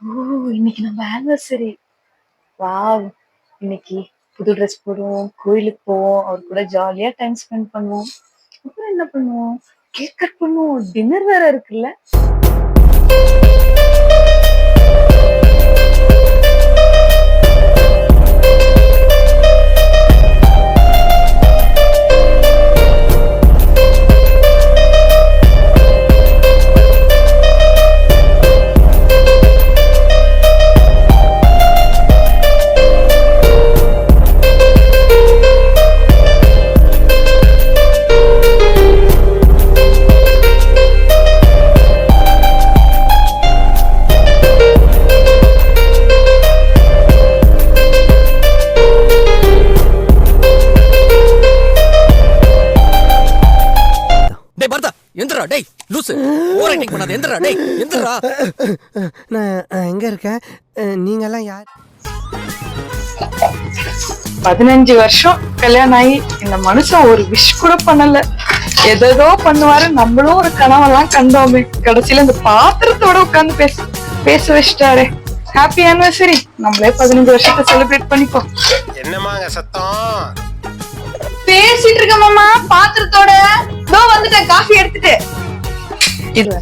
ஓ! இன்னைக்கு நம்ம anniversary. Wow! இன்னைக்கு புது ட்ரெஸ் போடுவோம், கோயிலுக்கு போவோம், அவர் கூட ஜாலியா டைம் ஸ்பெண்ட் பண்ணுவோம். அப்புறம் என்ன பண்ணுவோம்? கேக் கட் பண்ணுவோம். டின்னர் வேற இருக்குல்ல. டேய் பரதா எந்திரா டேய் லூசு ஓவர் ஆக்டிங் பண்ணாத எந்திரா டேய் எந்திரா. நான் எங்க இருக்கேன்? நீங்க எல்லாம் யார்? 15 வருஷம் கல்யாணம் ஆகி இந்த மனுஷன் ஒரு விஷ் கூட பண்ணல. ஏதோ பண்ணுவாரு, நம்மளும் ஒரு கனவெல்லாம் கண்டோமே. கடைசியில இந்த பாத்திரத்தோட உட்கார்ந்து பேச வச்சிட்டாரு. Happy anniversary. நம்மளே 15 வருஷத்தை செலிப்ரேட் பண்ணிப்போம். என்னமாங்க சத்தம்? பேசிட்டு இருக்க மாமா பாத்திரத்தோட. இதோ வந்துட்டேன் காஃபி எடுத்துட்டு. இது